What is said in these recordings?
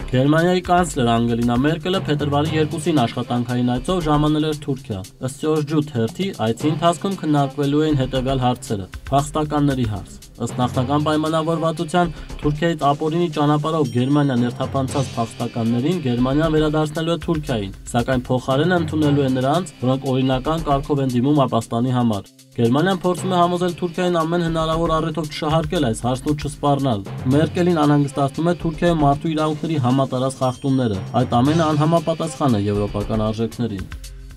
Գերմանիայի կանցլեր Անգելինա Մերկելը փետրվարի 2-ին աշխատանքային այցով ժամանել էր Թուրքիա։ Ըստ Sözcü թերթի, այցի ընթացքում քննարկվելու էին հետևյալ հարցերը. փախստականների հարց։ Ըստ նախնական պայմանավորվածության Թուրքիայից ապօրինի ճանապարհով Գերմանիա ներթափանցած փախստականներին Գերմանիան վերադարձնելու է Թուրքիային, սակայն փոխարենը ընդունելու է նրանց, որոնք օրինական կարգով են դիմում ապաստանի համար։ Գերմանիան փորձում է համոզել Թուրքիային ամեն հնարավոր առիթով չշահարկել այս հարցն ու չսպառնալ։ Մերկելին անհանգստացնում է Թուրքիայում մարդու իրավունքների համատարած խախտումները։ Այդ ամենը անհամապատասխան է եվրոպական արժեքներին։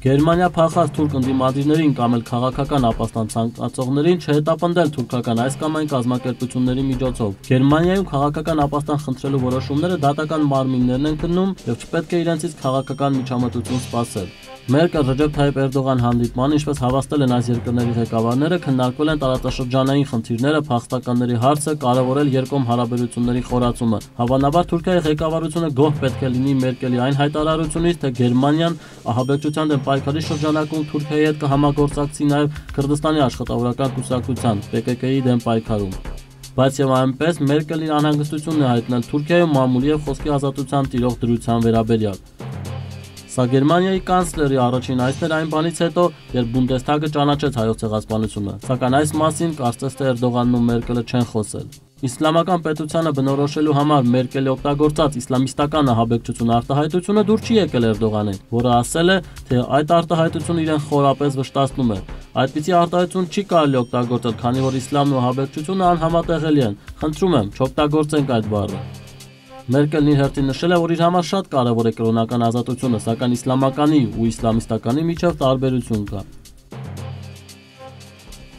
Գերմանիա փախած թուրք ընդդիմադիրներին կամ էլ քաղաքական ապաստան ցանկացողներին չհետապնդել թուրքական այս կամ այն կազմակերպությունների միջոցով։ Գերմանիայում քաղաքական ապաստան խնդրելու որոշումները դատական մարմիններն են քննում եւ չպետք է իրենցից քաղաքական միջամտություն սպասել։ Մերկել Ռեջեփ Թայիփ Էրդողան հանդիպման, ինչպես հավաստել են այս երկրների ղեկավարները, քննարկվել են տարածաշրջանային խնդիրները, փախստականների հարցը, կարևորել երկկողմ հարաբերությունների խորացումը։ Հավանաբար Թուրքիայի ղեկավարությունը գոհ պետք է լինի Մերկելի այն հայտարարությունից, թե Գերմանիան ահաբեկչության դեմ պայքարի շրջանակում Թուրքիայի հետ կհամագործակցի նաև Քրդստանի աշխատավորական կուսակցության PKK-ի դեմ պայքարում։ Բայց եւ այնպես Մերկելին անհանգստություն է հայտնել Թուրքիայում մամուլի եւ խոսքի ազատության տիրող դրության վերաբերյալ։ Սա Գերմանիայի կանցլերի առաջին այցն էր այն բանից հետո, երբ Բունդեսթագը ճանաչեց հայոց ցեղասպանությունը, սակայն այս մասին կարծես թե Էրդողանն ու Մերկելը չեն խոսել։ Իսլամական պետությանը բնորոշելու համար Մերկելի օգտագործած իսլամիստական ահաբեկչություն արտահայտությունը դուր չի եկել Էրդողանին, որը ասել է, թե այդ արտահայտությունը իրեն խորապես վշտացնում է։ Այդպիսի արտահայտություն չի կարելի օգտագործել, քանի որ իսլամն ու ահաբեկչությունը անհամատեղելի են։ Խնդրում եմ, չօգտագործենք այդ բառը։ Մերկելն իր հերթին նշել է, որ իր համար շատ կարևոր է կրոնական ազատությունը, սակայն իսլամականի ու իսլամիստականի միջև տարբերություն կա։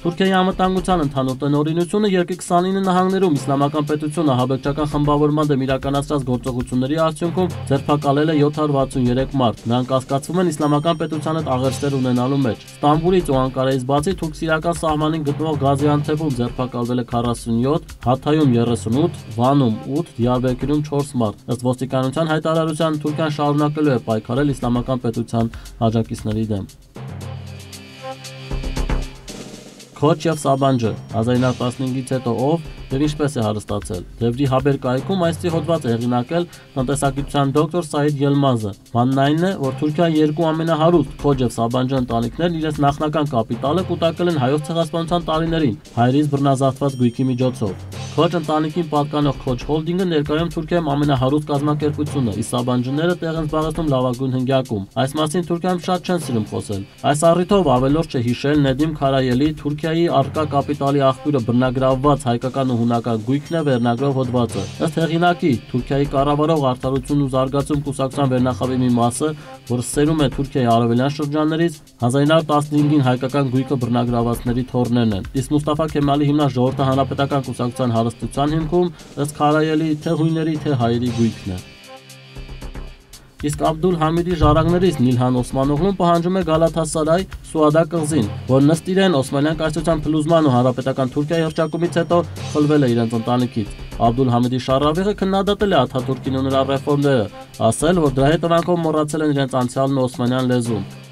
Թուրքիայի անվտանգության ընդհանուր տնօրինությունը երկրի 29 նահանգներում իսլամական պետությունը ահաբեկչական խմբավորման դեմ իրականացրած գործողությունների արդյունքում ձերբակալել է 763 մարդ։ Նրանք կասկածվում են իսլամական պետության հետ աղերսներ ունենալու մեջ։ Ստամբուլից ու Անկարայից բացի թուրք-սիրիական սահմանին գտնվող Գազիանթեփում ձերբակալվել է 47, Հաթայում 38, Վանում 8, Դիարբեկիրում 4 մարդ։ Ըստ ոստիկանության հայտարարության Թուրքիան շարունակելու է պայքարել իսլամական պետության աջակիցների դեմ։ Քոչ եւ Սաբանջը 1915-ից հետո ով եւ ինչպես է հարստացել։ Դևրի Հաբեր կայքում այստի հոդված է հեղինակել տնտեսագիտության դոկտոր Սայիդ Ելմազը։ Բանն այն է, որ Թուրքիայի երկու ամենահարուստ Քոչ եւ Սաբանջը ընտանիքներն իրենց նախնական կապիտալը կուտակել են հայոց ցեղասպանության տարիներին հայրից բռնազավթված գույքի միջոցով։ Քոչ ընտանիքին պատկանող Քոչ Հոլդինգը ներկայում Թուրքիայում ամենահարուստ կազմակերպությունն է, իսկ Սաբանջիները տեղ են զբաղեցնում լավագույն հնգյակում։ Այս մասին Թուրքիայում շատ չեն սիրում խոսել։ Այս առիթով ավելորդ չէ հիշել Նեդիմ Քարայելի Թուրքիայի առկա կապիտալի աղբյուրը բռնագրավված հայկական ու հունական գույքն է վերնագրով հոդվածը։ Ըստ հեղինակի, Թուրքիայի կառավարող Արդարություն ու զարգացում կուսակցության վերնախավի մի մասը, որը սերում է Թուրքիայի արևելյան շրջաններից, 1915-ին հայկական գույքը բռնագրավվածների թոռներն են։ Իսկ Մուստաֆա Քեմալի հիմնած Ժողովրդի հանրապետական կուսակցության հարստության հիմքում ըստ Քարայելի թե հույների թե հայերի գույքն է։ Իսկ Աբդուլ Համիդի ժառանգներից Նիլհան Օսմանօղլուն պահանջում է Գալաթասարայ Սուադա կղզին, որն ըստ իրեն Օսմանյան կայսրության փլուզման ու հանրապետական Թուրքիայի հռչակումից հետո խլվել է իրենց ընտանիքից։ Աբդուլ Համիդի շարավիղը քննադատել է Աթաթուրքին ու նրա ռեֆորմները, ասել, որ դրա հետևանքով մոռացել են իրենց անցյալն ու օսմանյան լեզուն։